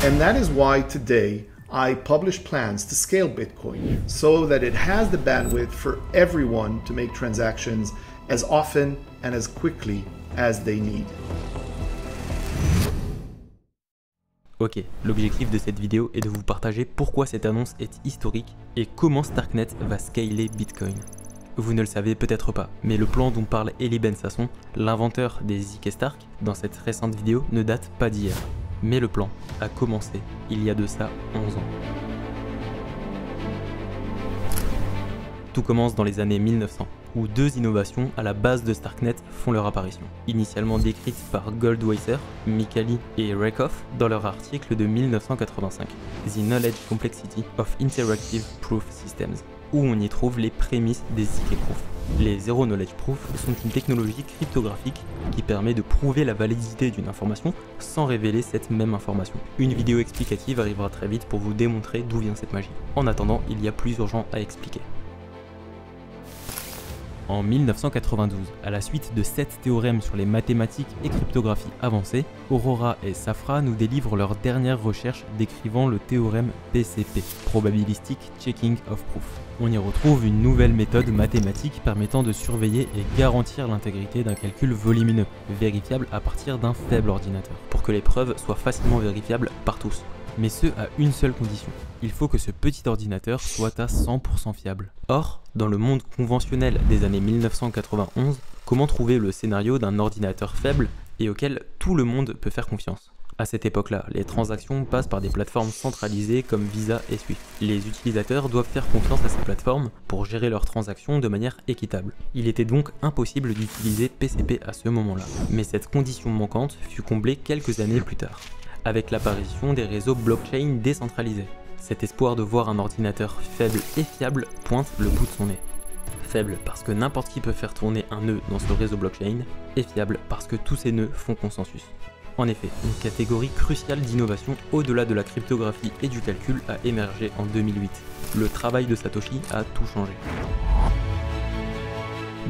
And that is why today I publish plans to scale Bitcoin so that it has the bandwidth for everyone to make transactions as often and as quickly as they need. Ok, l'objectif de cette vidéo est de vous partager pourquoi cette annonce est historique et comment Starknet va scaler Bitcoin. Vous ne le savez peut-être pas, mais le plan dont parle Eli Ben-Sasson, l'inventeur des zk-Stark, dans cette récente vidéo ne date pas d'hier. Mais le plan a commencé il y a de ça 11 ans. Tout commence dans les années 1900, où deux innovations à la base de Starknet font leur apparition. Initialement décrites par Goldwasser, Micali et Rakoff dans leur article de 1985, The Knowledge Complexity of Interactive Proof Systems, où on y trouve les prémices des zk-Proof. Les Zero Knowledge Proof sont une technologie cryptographique qui permet de prouver la validité d'une information sans révéler cette même information. Une vidéo explicative arrivera très vite pour vous démontrer d'où vient cette magie. En attendant, il y a plus urgent à expliquer. En 1992, à la suite de 7 théorèmes sur les mathématiques et cryptographie avancées, Aurora et Safra nous délivrent leur dernière recherche décrivant le théorème PCP, Probabilistic Checking of Proof. On y retrouve une nouvelle méthode mathématique permettant de surveiller et garantir l'intégrité d'un calcul volumineux, vérifiable à partir d'un faible ordinateur, pour que les preuves soient facilement vérifiables par tous. Mais ce à une seule condition, il faut que ce petit ordinateur soit à 100% fiable. Or, dans le monde conventionnel des années 1991, comment trouver le scénario d'un ordinateur faible et auquel tout le monde peut faire confiance? À cette époque-là, les transactions passent par des plateformes centralisées comme Visa et Swift. Les utilisateurs doivent faire confiance à ces plateformes pour gérer leurs transactions de manière équitable. Il était donc impossible d'utiliser PCP à ce moment-là. Mais cette condition manquante fut comblée quelques années plus tard, avec l'apparition des réseaux blockchain décentralisés. Cet espoir de voir un ordinateur faible et fiable pointe le bout de son nez. Faible parce que n'importe qui peut faire tourner un nœud dans ce réseau blockchain, et fiable parce que tous ces nœuds font consensus. En effet, une catégorie cruciale d'innovation au-delà de la cryptographie et du calcul a émergé en 2008. Le travail de Satoshi a tout changé.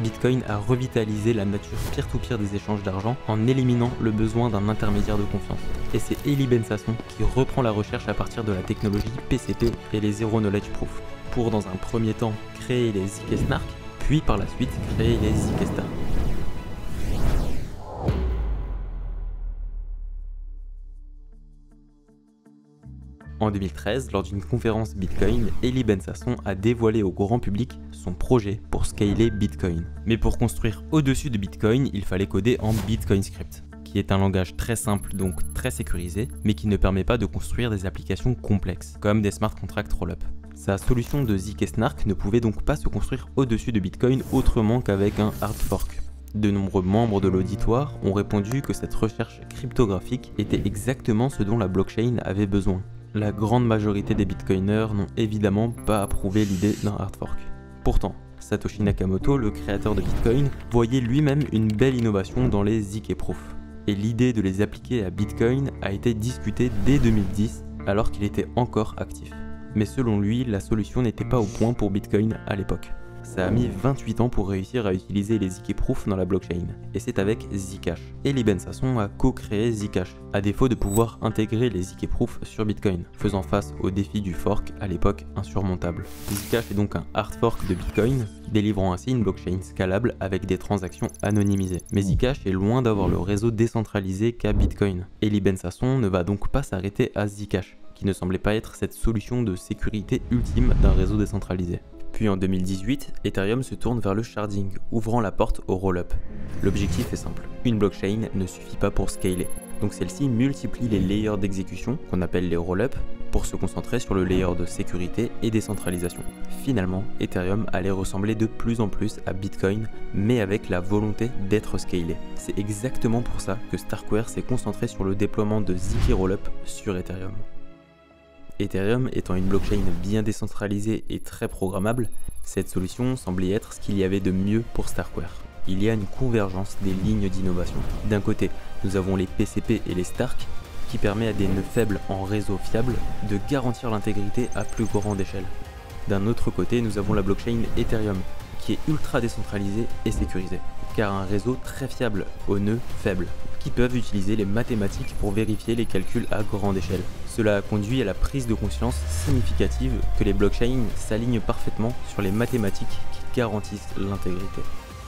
Bitcoin a revitalisé la nature peer-to-peer des échanges d'argent en éliminant le besoin d'un intermédiaire de confiance. Et c'est Eli Ben-Sasson qui reprend la recherche à partir de la technologie PCP et les Zero Knowledge Proof, pour dans un premier temps créer les zk-Snark, puis par la suite créer les zk-Stark. En 2013, lors d'une conférence Bitcoin, Eli Ben-Sasson a dévoilé au grand public son projet pour scaler Bitcoin. Mais pour construire au-dessus de Bitcoin, il fallait coder en Bitcoin Script, qui est un langage très simple, donc très sécurisé, mais qui ne permet pas de construire des applications complexes, comme des smart contracts rollup. Sa solution de zk-Snark ne pouvait donc pas se construire au-dessus de Bitcoin autrement qu'avec un hard fork. De nombreux membres de l'auditoire ont répondu que cette recherche cryptographique était exactement ce dont la blockchain avait besoin. La grande majorité des bitcoiners n'ont évidemment pas approuvé l'idée d'un hard fork. Pourtant, Satoshi Nakamoto, le créateur de Bitcoin, voyait lui-même une belle innovation dans les zk-Proof. Et l'idée de les appliquer à Bitcoin a été discutée dès 2010, alors qu'il était encore actif. Mais selon lui, la solution n'était pas au point pour Bitcoin à l'époque. Ça a mis 28 ans pour réussir à utiliser les zk-Proof dans la blockchain, et c'est avec Zcash. Eli Ben-Sasson a co-créé Zcash, à défaut de pouvoir intégrer les zk-Proof sur Bitcoin, faisant face au défi du fork à l'époque insurmontable. Zcash est donc un hard fork de Bitcoin, délivrant ainsi une blockchain scalable avec des transactions anonymisées. Mais Zcash est loin d'avoir le réseau décentralisé qu'a Bitcoin. Eli Ben-Sasson ne va donc pas s'arrêter à Zcash, qui ne semblait pas être cette solution de sécurité ultime d'un réseau décentralisé. Puis en 2018, Ethereum se tourne vers le sharding, ouvrant la porte au roll-up. L'objectif est simple, une blockchain ne suffit pas pour scaler, donc celle-ci multiplie les layers d'exécution, qu'on appelle les roll-up, pour se concentrer sur le layer de sécurité et décentralisation. Finalement, Ethereum allait ressembler de plus en plus à Bitcoin, mais avec la volonté d'être scalé. C'est exactement pour ça que Starkware s'est concentré sur le déploiement de zk Rollup sur Ethereum. Ethereum étant une blockchain bien décentralisée et très programmable, cette solution semblait être ce qu'il y avait de mieux pour Starkware. Il y a une convergence des lignes d'innovation. D'un côté, nous avons les PCP et les Stark, qui permet à des nœuds faibles en réseau fiable de garantir l'intégrité à plus grande échelle. D'un autre côté, nous avons la blockchain Ethereum, qui est ultra décentralisée et sécurisée, car un réseau très fiable aux nœuds faibles, qui peuvent utiliser les mathématiques pour vérifier les calculs à grande échelle. Cela a conduit à la prise de conscience significative que les blockchains s'alignent parfaitement sur les mathématiques qui garantissent l'intégrité.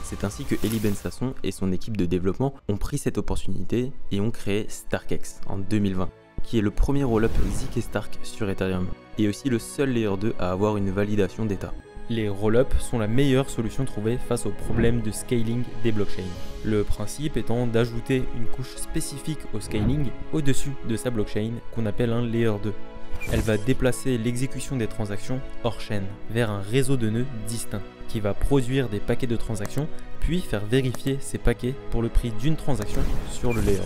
C'est ainsi que Eli Ben-Sasson et son équipe de développement ont pris cette opportunité et ont créé StarkEx en 2020, qui est le premier roll-up ZK Stark sur Ethereum, et aussi le seul Layer 2 à avoir une validation d'état. Les roll-ups sont la meilleure solution trouvée face au problème de scaling des blockchains. Le principe étant d'ajouter une couche spécifique au scaling au-dessus de sa blockchain qu'on appelle un Layer 2. Elle va déplacer l'exécution des transactions hors chaîne vers un réseau de nœuds distinct qui va produire des paquets de transactions puis faire vérifier ces paquets pour le prix d'une transaction sur le Layer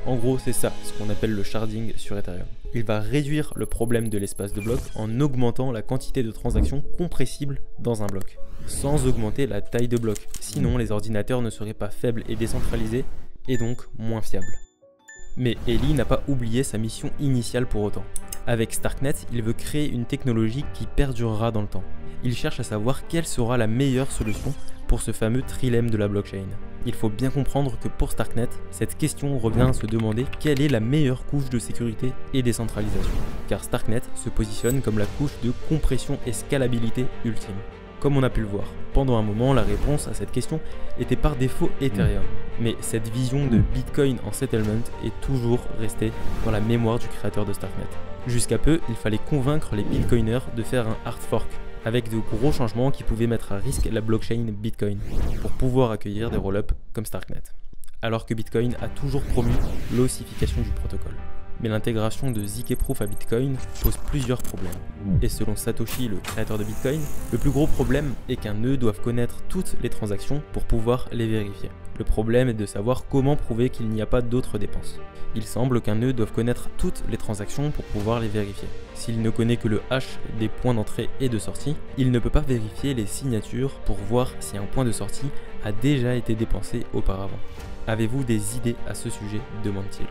1. En gros, c'est ça ce qu'on appelle le sharding sur Ethereum. Il va réduire le problème de l'espace de bloc en augmentant la quantité de transactions compressibles dans un bloc, sans augmenter la taille de bloc. Sinon, les ordinateurs ne seraient pas faibles et décentralisés, et donc moins fiables. Mais Eli n'a pas oublié sa mission initiale pour autant. Avec Starknet, il veut créer une technologie qui perdurera dans le temps. Il cherche à savoir quelle sera la meilleure solution pour ce fameux trilemme de la blockchain. Il faut bien comprendre que pour Starknet, cette question revient à se demander quelle est la meilleure couche de sécurité et décentralisation. Car Starknet se positionne comme la couche de compression et scalabilité ultime. Comme on a pu le voir, pendant un moment, la réponse à cette question était par défaut Ethereum. Mais cette vision de Bitcoin en settlement est toujours restée dans la mémoire du créateur de Starknet. Jusqu'à peu, il fallait convaincre les Bitcoiners de faire un hard fork, avec de gros changements qui pouvaient mettre à risque la blockchain Bitcoin, pour pouvoir accueillir des roll-ups comme Starknet. Alors que Bitcoin a toujours promu l'ossification du protocole. Mais l'intégration de ZK Proof à Bitcoin pose plusieurs problèmes. Et selon Satoshi, le créateur de Bitcoin, le plus gros problème est qu'un nœud doive connaître toutes les transactions pour pouvoir les vérifier. Le problème est de savoir comment prouver qu'il n'y a pas d'autres dépenses. Il semble qu'un nœud doive connaître toutes les transactions pour pouvoir les vérifier. S'il ne connaît que le hash des points d'entrée et de sortie, il ne peut pas vérifier les signatures pour voir si un point de sortie a déjà été dépensé auparavant. Avez-vous des idées à ce sujet ? Demande-t-il.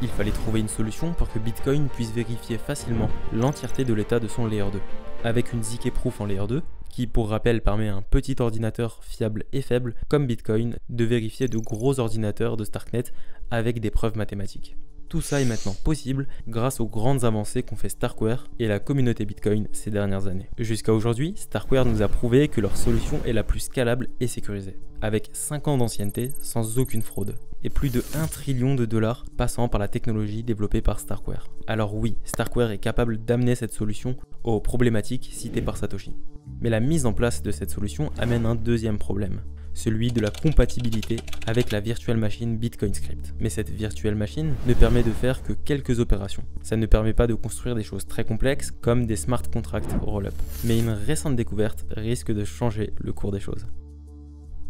Il fallait trouver une solution pour que Bitcoin puisse vérifier facilement l'entièreté de l'état de son Layer 2, avec une ZK Proof en Layer 2, qui pour rappel permet à un petit ordinateur fiable et faible comme Bitcoin de vérifier de gros ordinateurs de Starknet avec des preuves mathématiques. Tout ça est maintenant possible grâce aux grandes avancées qu'ont fait Starkware et la communauté Bitcoin ces dernières années. Jusqu'à aujourd'hui, Starkware nous a prouvé que leur solution est la plus scalable et sécurisée, avec 5 ans d'ancienneté sans aucune fraude, et plus de 1 trillion de dollars passant par la technologie développée par Starkware. Alors oui, Starkware est capable d'amener cette solution aux problématiques citées par Satoshi. Mais la mise en place de cette solution amène un deuxième problème, celui de la compatibilité avec la virtual machine Bitcoin Script. Mais cette virtual machine ne permet de faire que quelques opérations. Ça ne permet pas de construire des choses très complexes comme des smart contracts roll-up. Mais une récente découverte risque de changer le cours des choses.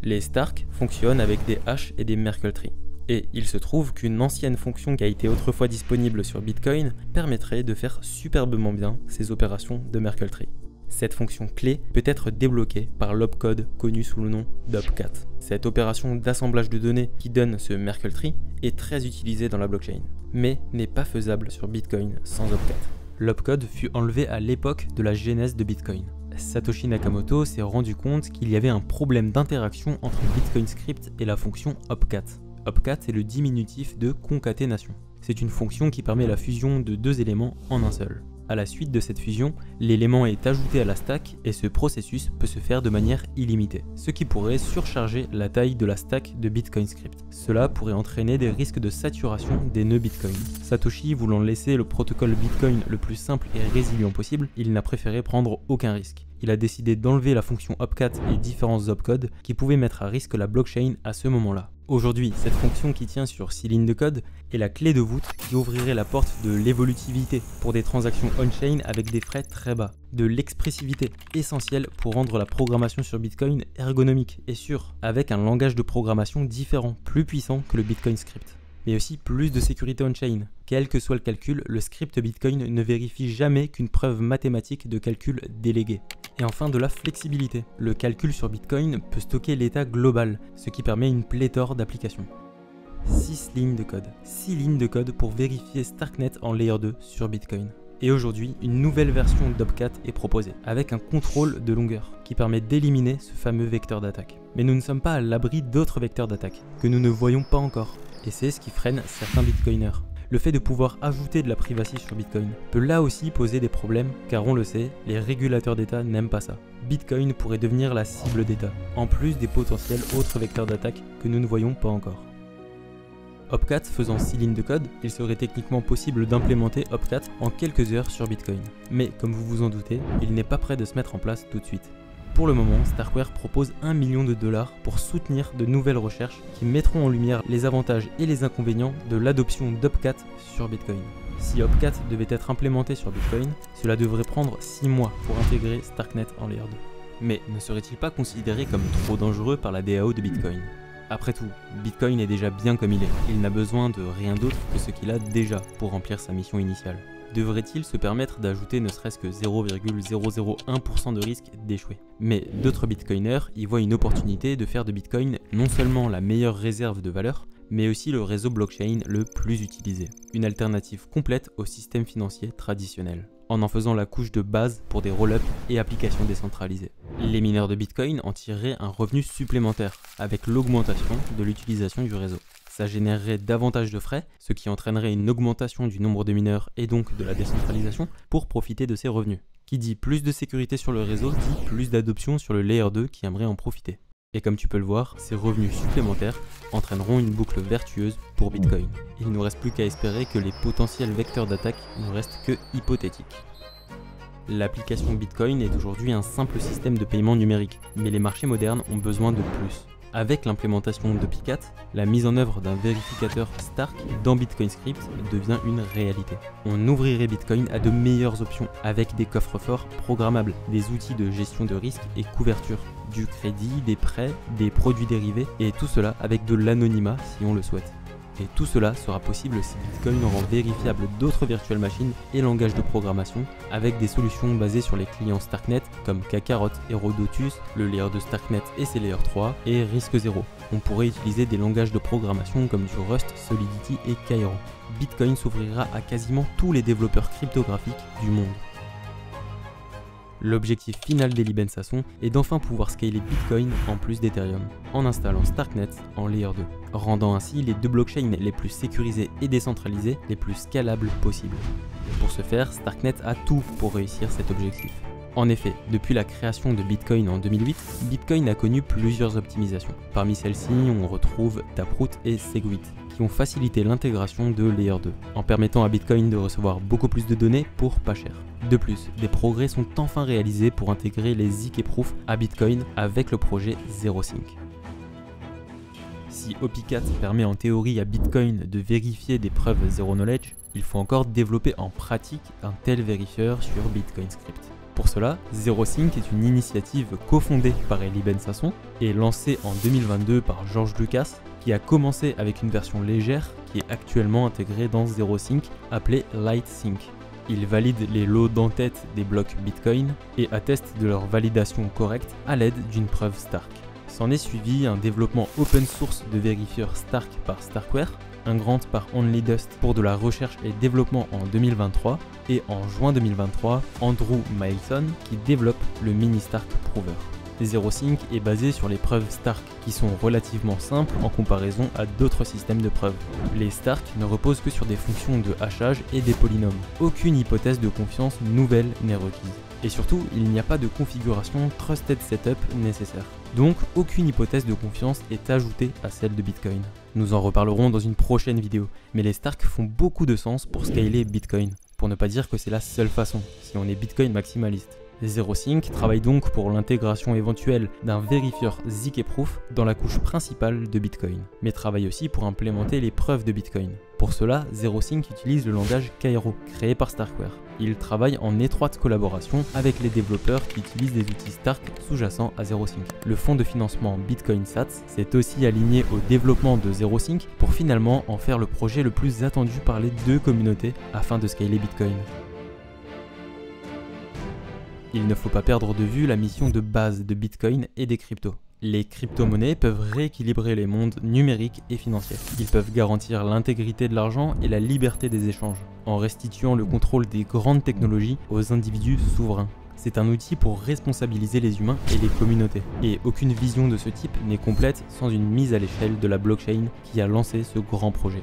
Les Stark fonctionnent avec des hashes et des Merkle trees. Et il se trouve qu'une ancienne fonction qui a été autrefois disponible sur Bitcoin permettrait de faire superbement bien ces opérations de Merkle tree. Cette fonction clé peut être débloquée par l'opcode connu sous le nom d'opcat. Cette opération d'assemblage de données qui donne ce Merkle tree est très utilisée dans la blockchain, mais n'est pas faisable sur Bitcoin sans opcat. L'opcode fut enlevé à l'époque de la genèse de Bitcoin. Satoshi Nakamoto s'est rendu compte qu'il y avait un problème d'interaction entre Bitcoin Script et la fonction opcat. Opcat est le diminutif de concaténation. C'est une fonction qui permet la fusion de deux éléments en un seul. À la suite de cette fusion, l'élément est ajouté à la stack et ce processus peut se faire de manière illimitée, ce qui pourrait surcharger la taille de la stack de Bitcoin Script. Cela pourrait entraîner des risques de saturation des nœuds Bitcoin. Satoshi voulant laisser le protocole Bitcoin le plus simple et résilient possible, il n'a préféré prendre aucun risque. Il a décidé d'enlever la fonction opcat et différents opcodes qui pouvaient mettre à risque la blockchain à ce moment-là. Aujourd'hui, cette fonction qui tient sur 6 lignes de code est la clé de voûte qui ouvrirait la porte de l'évolutivité pour des transactions on-chain avec des frais très bas, de l'expressivité essentielle pour rendre la programmation sur Bitcoin ergonomique et sûre, avec un langage de programmation différent, plus puissant que le Bitcoin Script. Mais aussi plus de sécurité on-chain. Quel que soit le calcul, le script Bitcoin ne vérifie jamais qu'une preuve mathématique de calcul déléguée. Et enfin de la flexibilité. Le calcul sur Bitcoin peut stocker l'état global, ce qui permet une pléthore d'applications. 6 lignes de code. 6 lignes de code pour vérifier Starknet en Layer 2 sur Bitcoin. Et aujourd'hui, une nouvelle version d'Opcat est proposée, avec un contrôle de longueur, qui permet d'éliminer ce fameux vecteur d'attaque. Mais nous ne sommes pas à l'abri d'autres vecteurs d'attaque, que nous ne voyons pas encore. Et c'est ce qui freine certains bitcoiners. Le fait de pouvoir ajouter de la privacy sur Bitcoin peut là aussi poser des problèmes, car on le sait, les régulateurs d'État n'aiment pas ça. Bitcoin pourrait devenir la cible d'État, en plus des potentiels autres vecteurs d'attaque que nous ne voyons pas encore. Opcat faisant 6 lignes de code, il serait techniquement possible d'implémenter Opcat en quelques heures sur Bitcoin. Mais comme vous vous en doutez, il n'est pas prêt de se mettre en place tout de suite. Pour le moment, Starkware propose $1 million pour soutenir de nouvelles recherches qui mettront en lumière les avantages et les inconvénients de l'adoption d'Opcat sur Bitcoin. Si Opcat devait être implémenté sur Bitcoin, cela devrait prendre 6 mois pour intégrer Starknet en Layer 2. Mais ne serait-il pas considéré comme trop dangereux par la DAO de Bitcoin ? Après tout, Bitcoin est déjà bien comme il est. Il n'a besoin de rien d'autre que ce qu'il a déjà pour remplir sa mission initiale. Devrait-il se permettre d'ajouter ne serait-ce que 0,001% de risque d'échouer? Mais d'autres bitcoiners y voient une opportunité de faire de Bitcoin non seulement la meilleure réserve de valeur, mais aussi le réseau blockchain le plus utilisé. Une alternative complète au système financier traditionnel, en faisant la couche de base pour des roll-ups et applications décentralisées. Les mineurs de Bitcoin en tireraient un revenu supplémentaire avec l'augmentation de l'utilisation du réseau. Ça générerait davantage de frais, ce qui entraînerait une augmentation du nombre de mineurs et donc de la décentralisation pour profiter de ces revenus. Qui dit plus de sécurité sur le réseau dit plus d'adoption sur le Layer 2 qui aimerait en profiter. Et comme tu peux le voir, ces revenus supplémentaires entraîneront une boucle vertueuse pour Bitcoin. Il ne nous reste plus qu'à espérer que les potentiels vecteurs d'attaque ne restent que hypothétiques. L'application Bitcoin est aujourd'hui un simple système de paiement numérique, mais les marchés modernes ont besoin de plus. Avec l'implémentation de Picat, la mise en œuvre d'un vérificateur Stark dans Bitcoin Script devient une réalité. On ouvrirait Bitcoin à de meilleures options avec des coffres-forts programmables, des outils de gestion de risque et couverture, du crédit, des prêts, des produits dérivés et tout cela avec de l'anonymat si on le souhaite. Et tout cela sera possible si Bitcoin rend vérifiable d'autres virtual machines et langages de programmation avec des solutions basées sur les clients Starknet comme Kakarot, Herodotus, le layer de Starknet et ses layer 3 et RISC-0. On pourrait utiliser des langages de programmation comme du Rust, Solidity et Cairo. Bitcoin s'ouvrira à quasiment tous les développeurs cryptographiques du monde. L'objectif final d'Eli Ben Sasson est d'enfin pouvoir scaler Bitcoin en plus d'Ethereum, en installant Starknet en Layer 2, rendant ainsi les deux blockchains les plus sécurisées et décentralisées les plus scalables possibles. Pour ce faire, Starknet a tout pour réussir cet objectif. En effet, depuis la création de Bitcoin en 2008, Bitcoin a connu plusieurs optimisations. Parmi celles-ci, on retrouve Taproot et Segwit, qui ont facilité l'intégration de Layer 2, en permettant à Bitcoin de recevoir beaucoup plus de données pour pas cher. De plus, des progrès sont enfin réalisés pour intégrer les ZK-Proof à Bitcoin avec le projet ZeroSync. Si OP4 permet en théorie à Bitcoin de vérifier des preuves Zero Knowledge, il faut encore développer en pratique un tel vérifieur sur Bitcoin Script. Pour cela, ZeroSync est une initiative cofondée par Eli Ben Sasson et lancée en 2022 par George Lucas, qui a commencé avec une version légère qui est actuellement intégrée dans ZeroSync appelée LightSync. Il valide les lots d'en-tête des blocs Bitcoin et atteste de leur validation correcte à l'aide d'une preuve Stark. S'en est suivi un développement open source de vérifieur Stark par Starkware, un grant par OnlyDust pour de la recherche et développement en 2023 et en juin 2023, Andrew Mailson qui développe le Mini Stark Prover. ZeroSync est basé sur les preuves Stark qui sont relativement simples en comparaison à d'autres systèmes de preuves. Les Stark ne reposent que sur des fonctions de hachage et des polynômes. Aucune hypothèse de confiance nouvelle n'est requise. Et surtout, il n'y a pas de configuration Trusted Setup nécessaire. Donc, aucune hypothèse de confiance est ajoutée à celle de Bitcoin. Nous en reparlerons dans une prochaine vidéo, mais les Stark font beaucoup de sens pour scaler Bitcoin, pour ne pas dire que c'est la seule façon, si on est Bitcoin maximaliste. ZeroSync travaille donc pour l'intégration éventuelle d'un vérifieur ZK-Proof dans la couche principale de Bitcoin, mais travaille aussi pour implémenter les preuves de Bitcoin. Pour cela, ZeroSync utilise le langage Cairo, créé par Starkware. Il travaille en étroite collaboration avec les développeurs qui utilisent des outils Stark sous-jacents à ZeroSync. Le fonds de financement Bitcoin Sats s'est aussi aligné au développement de ZeroSync pour finalement en faire le projet le plus attendu par les deux communautés afin de scaler Bitcoin. Il ne faut pas perdre de vue la mission de base de Bitcoin et des cryptos. Les crypto-monnaies peuvent rééquilibrer les mondes numériques et financiers. Ils peuvent garantir l'intégrité de l'argent et la liberté des échanges. en restituant le contrôle des grandes technologies aux individus souverains. C'est un outil pour responsabiliser les humains et les communautés. Et aucune vision de ce type n'est complète sans une mise à l'échelle de la blockchain qui a lancé ce grand projet.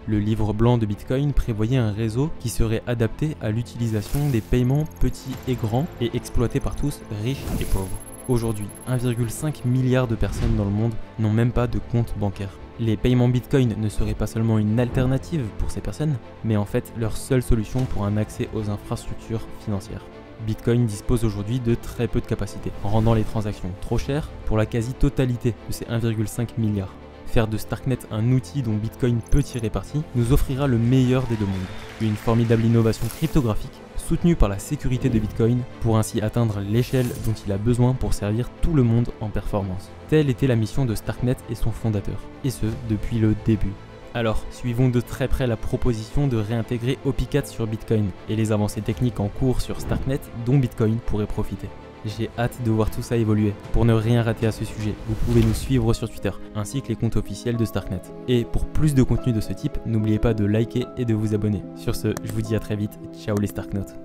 Le livre blanc de Bitcoin prévoyait un réseau qui serait adapté à l'utilisation des paiements petits et grands et exploité par tous, riches et pauvres. Aujourd'hui, 1,5 milliard de personnes dans le monde n'ont même pas de compte bancaire. Les paiements Bitcoin ne seraient pas seulement une alternative pour ces personnes, mais en fait leur seule solution pour un accès aux infrastructures financières. Bitcoin dispose aujourd'hui de très peu de capacités, rendant les transactions trop chères pour la quasi-totalité de ces 1,5 milliard. Faire de Starknet un outil dont Bitcoin peut tirer parti nous offrira le meilleur des deux mondes. Une formidable innovation cryptographique soutenue par la sécurité de Bitcoin pour ainsi atteindre l'échelle dont il a besoin pour servir tout le monde en performance. Telle était la mission de Starknet et son fondateur, et ce depuis le début. Alors, suivons de très près la proposition de réintégrer OP4 sur Bitcoin et les avancées techniques en cours sur Starknet dont Bitcoin pourrait profiter. J'ai hâte de voir tout ça évoluer. Pour ne rien rater à ce sujet, vous pouvez nous suivre sur Twitter, ainsi que les comptes officiels de Starknet. Et pour plus de contenu de ce type, n'oubliez pas de liker et de vous abonner. Sur ce, je vous dis à très vite, ciao les Starknotes.